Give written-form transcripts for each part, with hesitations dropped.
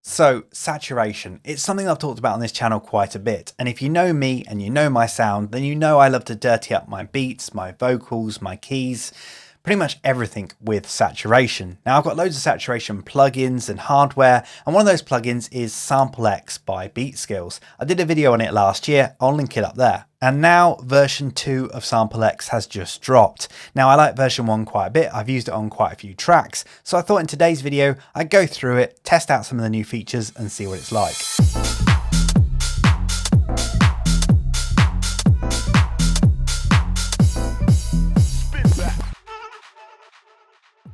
So, saturation, it's something I've talked about on this channel quite a bit, and if you know me and you know my sound, then you know I love to dirty up my beats, my vocals, my keys, pretty much everything with saturation. Now I've got loads of saturation plugins and hardware, and one of those plugins is SampleX by Beatskillz. I did a video on it last year, I'll link it up there. And now version 2 of SampleX has just dropped. Now I like version 1 quite a bit, I've used it on quite a few tracks, so I thought in today's video I'd go through it, test out some of the new features and see what it's like.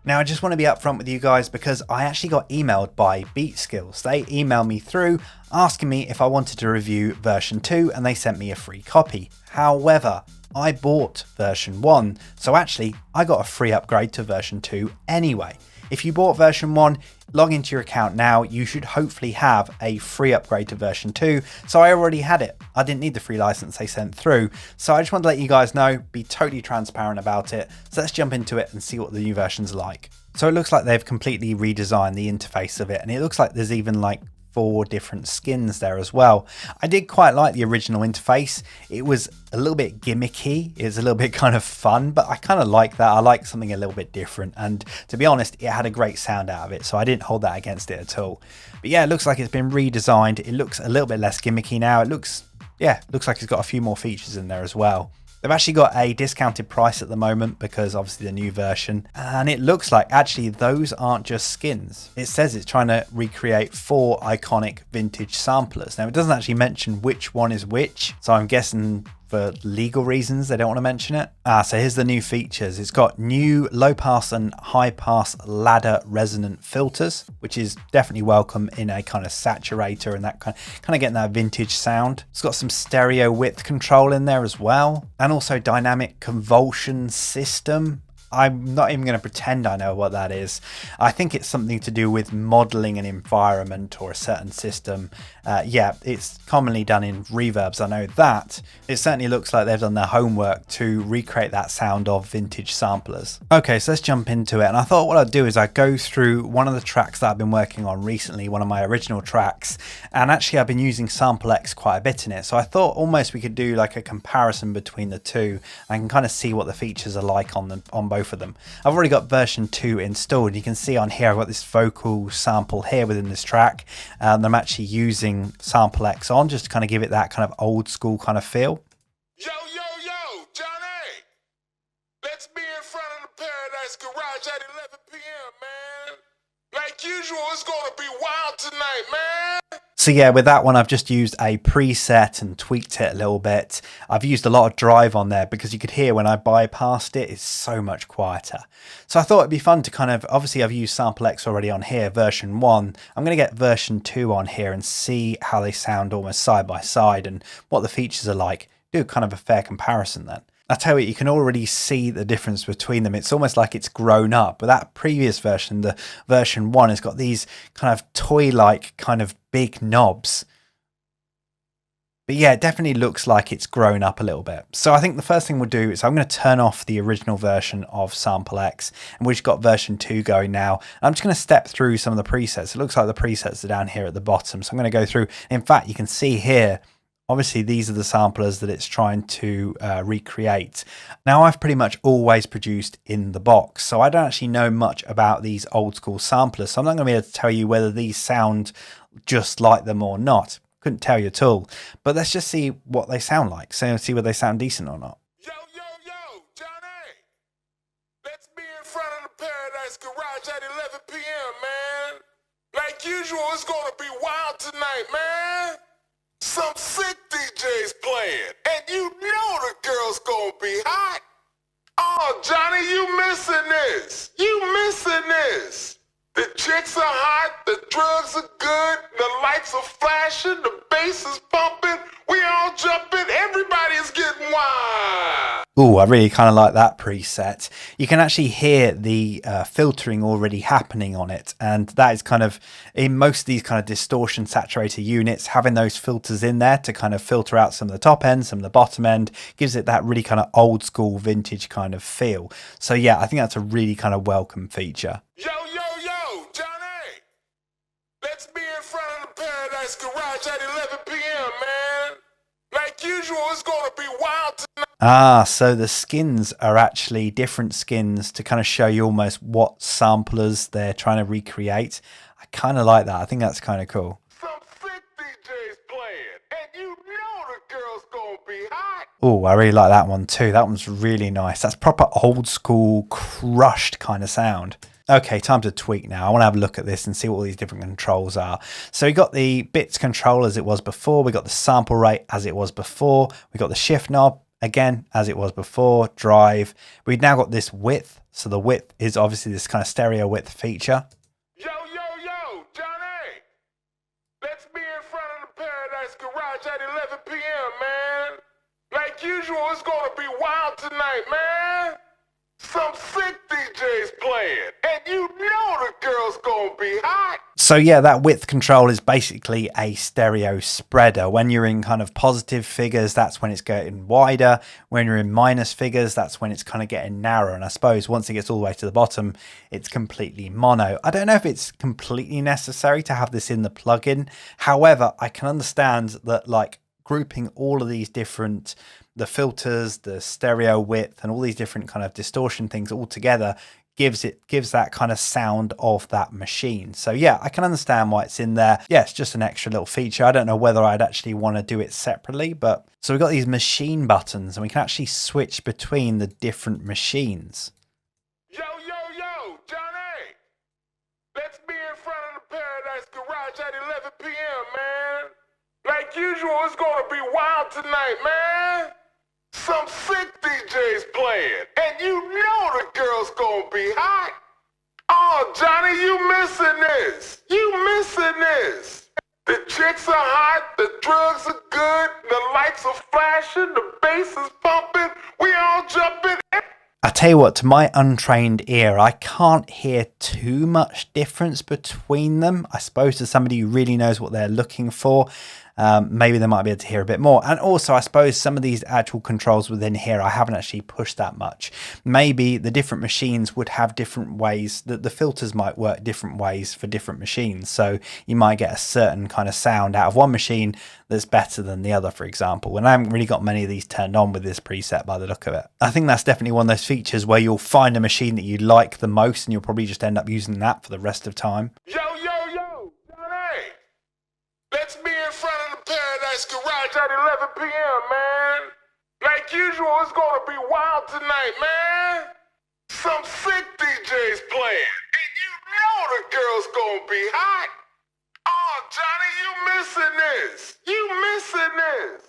Now I just want to be upfront with you guys because I actually got emailed by Beatskillz. They emailed me through asking me if I wanted to review version 2 and they sent me a free copy. However, I bought version 1, so actually I got a free upgrade to version 2 anyway. If you bought version 1, log into your account now, you should hopefully have a free upgrade to version 2. So I already had it. I didn't need the free license they sent through. So I just wanted to let you guys know, be totally transparent about it. So let's jump into it and see what the new version's like. So it looks like they've completely redesigned the interface of it, and it looks like there's even like 4 different skins there as well. I did quite like the original interface. It was a little bit gimmicky, it was a little bit kind of fun, but I kind of like that. I like something a little bit different, and to be honest, it had a great sound out of it, so I didn't hold that against it at all. But yeah, it looks like it's been redesigned. It looks a little bit less gimmicky now. It looks like it's got a few more features in there as well. They've actually got a discounted price at the moment because obviously the new version, and it looks like actually those aren't just skins. It says it's trying to recreate 4 iconic vintage samplers. Now it doesn't actually mention which one is which, so I'm guessing for legal reasons they don't want to mention it. So here's the new features. It's got new low pass and high pass ladder resonant filters, which is definitely welcome in a kind of saturator and that kind of getting that vintage sound. It's got some stereo width control in there as well, and also dynamic convolution system. I'm not even going to pretend I know what that is. I think it's something to do with modeling an environment or a certain system. Yeah, it's commonly done in reverbs, I know that. It certainly looks like they've done their homework to recreate that sound of vintage samplers. Okay, so let's jump into it. And I thought what I'd do is I'd go through one of the tracks that I've been working on recently, one of my original tracks. And actually I've been using SampleX quite a bit in it. So I thought almost we could do like a comparison between the two. I can kind of see what the features are like on both of them. I've already got version 2 installed. You can see on here I've got this vocal sample here within this track, and I'm actually using SampleX on just to kind of give it that kind of old school kind of feel. Yo, Johnny, let's be in front of the Paradise Garage at 11 p.m., man. Like usual, it's gonna be wild tonight, man. So yeah, with that one, I've just used a preset and tweaked it a little bit. I've used a lot of drive on there because you could hear when I bypassed it, it's so much quieter. So I thought it'd be fun to kind of, obviously I've used SampleX already on here, version 1. I'm going to get version 2 on here and see how they sound almost side by side and what the features are like. Do kind of a fair comparison then. I tell you, you can already see the difference between them. It's almost like it's grown up. But that previous version, the version 1, has got these kind of toy-like kind of big knobs. But yeah, it definitely looks like it's grown up a little bit. So I think the first thing we'll do is I'm going to turn off the original version of SampleX, and we've got version 2 going now. I'm just going to step through some of the presets. It looks like the presets are down here at the bottom. So I'm going to go through. In fact, you can see here, obviously, these are the samplers that it's trying to recreate. Now, I've pretty much always produced in the box, so I don't actually know much about these old school samplers. So I'm not going to be able to tell you whether these sound just like them or not. Couldn't tell you at all. But let's just see what they sound like. So see whether they sound decent or not. Yo, Johnny, let's be in front of the Paradise Garage at 11 p.m., man. Like usual, it's gonna be wild tonight, man. Some sick DJs playing, and you know the girl's gonna be hot. Oh, Johnny, you missing this. The chicks are hot, the drugs are good, the lights are flashing, the bass is pumping, we all jumping, everybody is getting wild. Ooh, I really kind of like that preset. You can actually hear the filtering already happening on it, and that is kind of, in most of these kind of distortion saturator units, having those filters in there to kind of filter out some of the top end, some of the bottom end, gives it that really kind of old school vintage kind of feel. So yeah, I think that's a really kind of welcome feature. Yo, Johnny, let's be in front of the Paradise Garage at 11 p.m., man. Like usual, it's gonna be wild tonight. Ah, so the skins are actually different skins to kind of show you almost what samplers they're trying to recreate. I kind of like that. I think that's kind of cool. Some sick DJs playing, and you know the girl's gonna be hot. Oh, I really like that one too. That one's really nice. That's proper old school, crushed kind of sound. Okay, time to tweak now. I want to have a look at this and see what all these different controls are. So we got the bits control as it was before. We got the sample rate as it was before. We got the shift knob again as it was before. Drive. We've now got this width. So the width is obviously this kind of stereo width feature. Yo, Johnny. Let's be in front of the Paradise Garage at 11 p.m., man. Like usual, it's gonna be wild tonight, man. Some sick DJs playing, and you know the girl's gonna be hot. So yeah, that width control is basically a stereo spreader. When you're in kind of positive figures, that's when it's getting wider. When you're in minus figures, that's when it's kind of getting narrower. And I suppose once it gets all the way to the bottom, it's completely mono. I don't know if it's completely necessary to have this in the plugin. However, I can understand that like grouping all of these different the filters, the stereo width, and all these different kind of distortion things all together gives that kind of sound of that machine. So yeah, I can understand why it's in there. Yeah, it's just an extra little feature. I don't know whether I'd actually want to do it separately, but so we've got these machine buttons and we can actually switch between the different machines. Yo, Johnny. Let's be in front of the Paradise Garage at 11 p.m., man. Like usual, it's gonna be wild tonight, man. Some sick DJs playing, and you know the girl's gonna be hot. Oh, Johnny, you missing this. You missing this. The chicks are hot, the drugs are good, the lights are flashing, the bass is pumping, we all jumping. I tell you what, to my untrained ear, I can't hear too much difference between them. I suppose to somebody who really knows what they're looking for, maybe they might be able to hear a bit more. And also, I suppose some of these actual controls within here, I haven't actually pushed that much. Maybe the different machines would have different ways, that the filters might work different ways for different machines. So you might get a certain kind of sound out of one machine that's better than the other, for example. And I haven't really got many of these turned on with this preset by the look of it. I think that's definitely one of those features where you'll find a machine that you like the most and you'll probably just end up using that for the rest of time. Yo, Johnny. Let's be in front of the Paradise Garage at 11 p.m., man. Like usual, it's gonna be wild tonight, man. Some sick DJs playing, and you know the girl's gonna be hot. Oh, Johnny, you missing this. You missing this.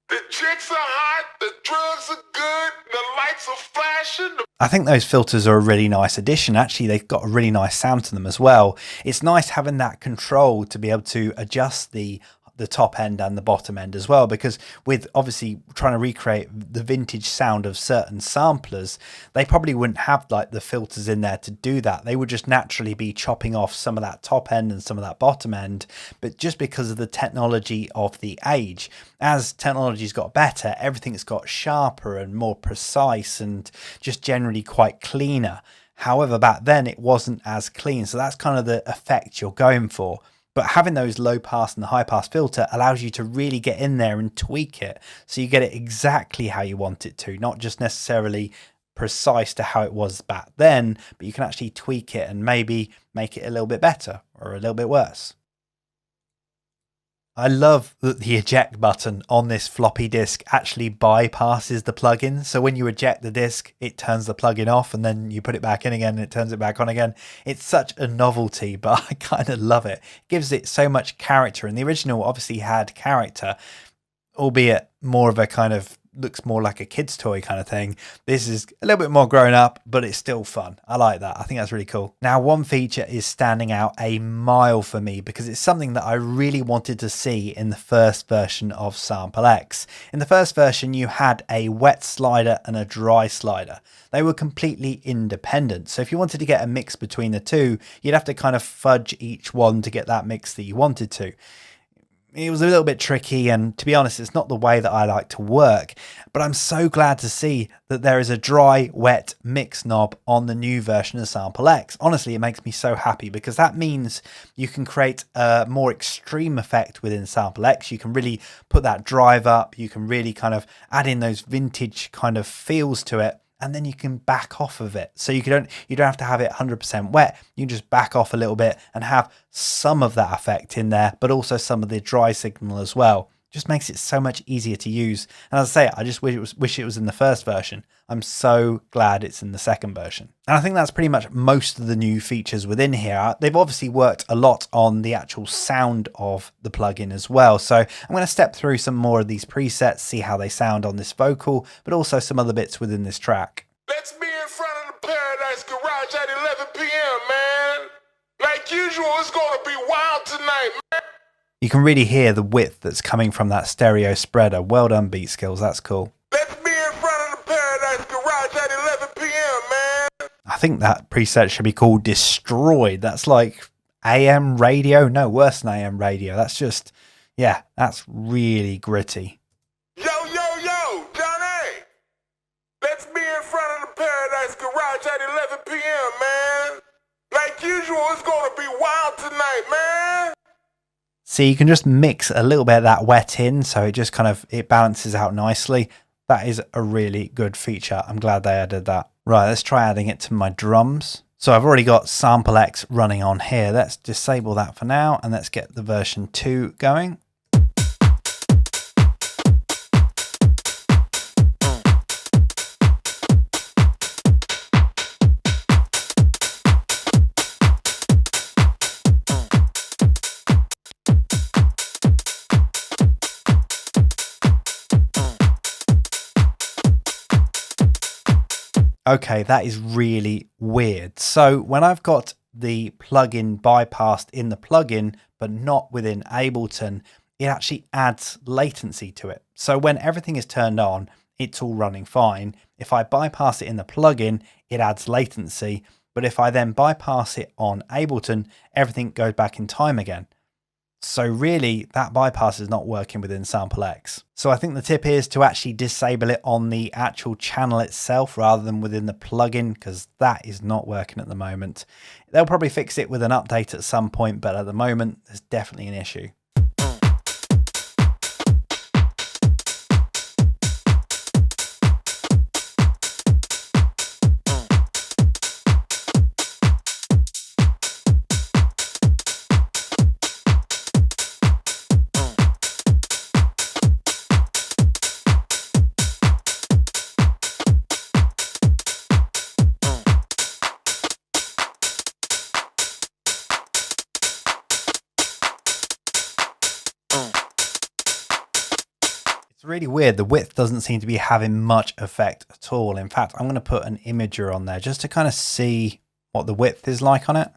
The chicks are hot, the drugs are good, the lights are flashing. I think those filters are a really nice addition. Actually, they've got a really nice sound to them as well. It's nice having that control to be able to adjust the top end and the bottom end as well, because with obviously trying to recreate the vintage sound of certain samplers, they probably wouldn't have like the filters in there to do that. They would just naturally be chopping off some of that top end and some of that bottom end. But just because of the technology of the age, as technology's got better, everything's got sharper and more precise and just generally quite cleaner. However, back then it wasn't as clean. So that's kind of the effect you're going for. But having those low pass and the high pass filter allows you to really get in there and tweak it. So you get it exactly how you want it to, not just necessarily precise to how it was back then, but you can actually tweak it and maybe make it a little bit better or a little bit worse. I love that the eject button on this floppy disk actually bypasses the plugin. So when you eject the disk, it turns the plugin off and then you put it back in again and it turns it back on again. It's such a novelty, but I kind of love it. It gives it so much character. And the original obviously had character, albeit more of a kind of looks more like a kid's toy kind of thing. This is a little bit more grown up, but it's still fun. I like that. I think that's really cool. Now, one feature is standing out a mile for me because it's something that I really wanted to see in the first version of SampleX. In the first version, you had a wet slider and a dry slider. They were completely independent. So if you wanted to get a mix between the two, you'd have to kind of fudge each one to get that mix that you wanted to. it was a little bit tricky, and to be honest, it's not the way that I like to work, but I'm so glad to see that there is a dry wet mix knob on the new version of SampleX. Honestly, it makes me so happy because that means you can create a more extreme effect within SampleX. You can really put that drive up, you can really kind of add in those vintage kind of feels to it, and then you can back off of it. So you don't have to have it 100% wet. You can just back off a little bit and have some of that effect in there, but also some of the dry signal as well. Just makes it so much easier to use. And as I say, I just wish it was in the first version. I'm so glad it's in the second version. And I think that's pretty much most of the new features within here. They've obviously worked a lot on the actual sound of the plugin as well. So I'm going to step through some more of these presets, see how they sound on this vocal, but also some other bits within this track. Let's be in front of the Paradise Garage at 11 p.m., man. Like usual, it's gonna be wild tonight, man. You can really hear the width that's coming from that stereo spreader. Well done, Beatskillz. That's cool. Let's be in front of the Paradise Garage at 11 p.m., man. I think that preset should be called Destroyed. That's like AM radio. No, worse than AM radio. That's just, yeah, that's really gritty. Yo, Johnny. Let's be in front of the Paradise Garage at 11 p.m., man. Like usual, it's gonna be wild tonight, man. See, you can just mix a little bit of that wet in, so it just kind of, it balances out nicely. That is a really good feature. I'm glad they added that. Right, let's try adding it to my drums. So I've already got SampleX running on here. Let's disable that for now, and let's get the version 2 going. Okay, that is really weird. So when I've got the plugin bypassed in the plugin, but not within Ableton, it actually adds latency to it. So when everything is turned on, it's all running fine. If I bypass it in the plugin, it adds latency. But if I then bypass it on Ableton, everything goes back in time again. So really, that bypass is not working within SampleX. So I think the tip is to actually disable it on the actual channel itself rather than within the plugin, because that is not working at the moment. They'll probably fix it with an update at some point, but at the moment, there's definitely an issue. It's really weird. The width doesn't seem to be having much effect at all. In fact, I'm going to put an imager on there just to kind of see what the width is like on it.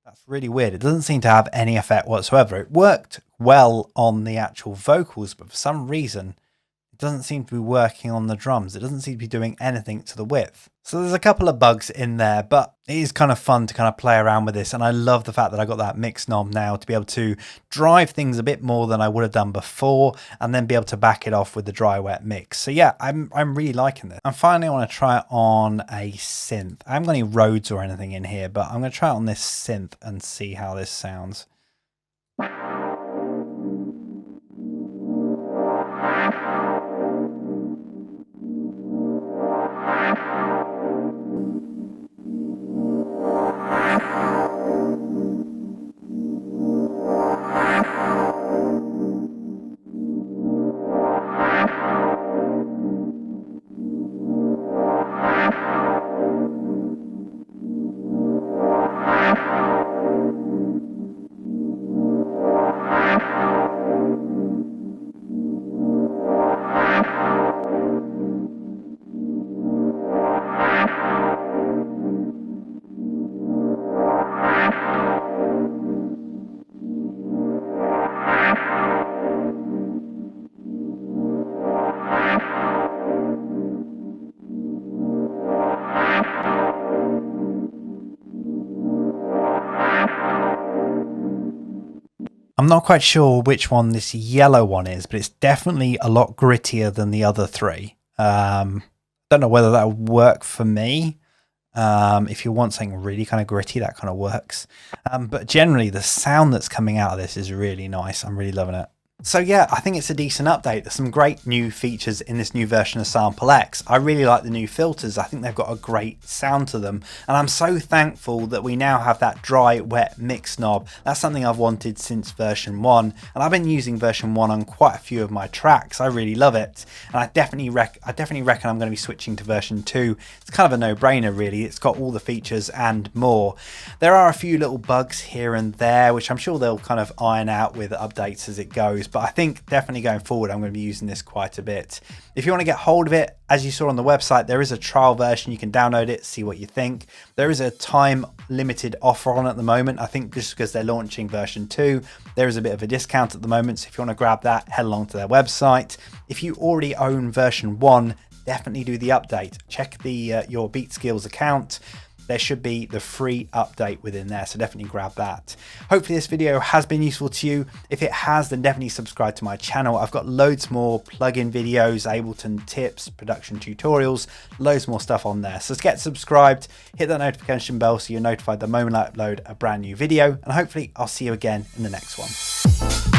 That's really weird. It doesn't seem to have any effect whatsoever. It worked well on the actual vocals, but for some reason, it doesn't seem to be working on the drums. It doesn't seem to be doing anything to the width. So there's a couple of bugs in there, but it is kind of fun to kind of play around with this. And I love the fact that I got that mix knob now to be able to drive things a bit more than I would have done before, and then be able to back it off with the dry wet mix. So yeah, I'm really liking this. And finally, I want to try it on a synth. I haven't got any Rhodes or anything in here, but I'm going to try it on this synth and see how this sounds. I'm not quite sure which one this yellow one is, but it's definitely a lot grittier than the other three. Don't know whether that would work for me. If you want something really kind of gritty, that kind of works. But generally the sound that's coming out of this is really nice. I'm really loving it. So yeah, I think it's a decent update. There's some great new features in this new version of SampleX. I really like the new filters. I think they've got a great sound to them. And I'm so thankful that we now have that dry, wet mix knob. That's something I've wanted since version 1. And I've been using version 1 on quite a few of my tracks. I really love it. And I definitely reckon I'm going to be switching to version 2. It's kind of a no-brainer really. It's got all the features and more. There are a few little bugs here and there, which I'm sure they'll kind of iron out with updates as it goes. But I think definitely going forward, I'm going to be using this quite a bit. If you want to get hold of it, as you saw on the website, there is a trial version. You can download it, see what you think. There is a time limited offer on at the moment. I think just because they're launching version 2, there is a bit of a discount at the moment. So if you want to grab that, head along to their website. If you already own version 1, definitely do the update. Check the your Beatskillz account. There should be the free update within there, so definitely grab that. Hopefully this video has been useful to you. If it has, then definitely subscribe to my channel. I've got loads more plugin videos, Ableton tips, production tutorials, loads more stuff on there. So get subscribed, hit that notification bell so you're notified the moment I upload a brand new video, and hopefully I'll see you again in the next one.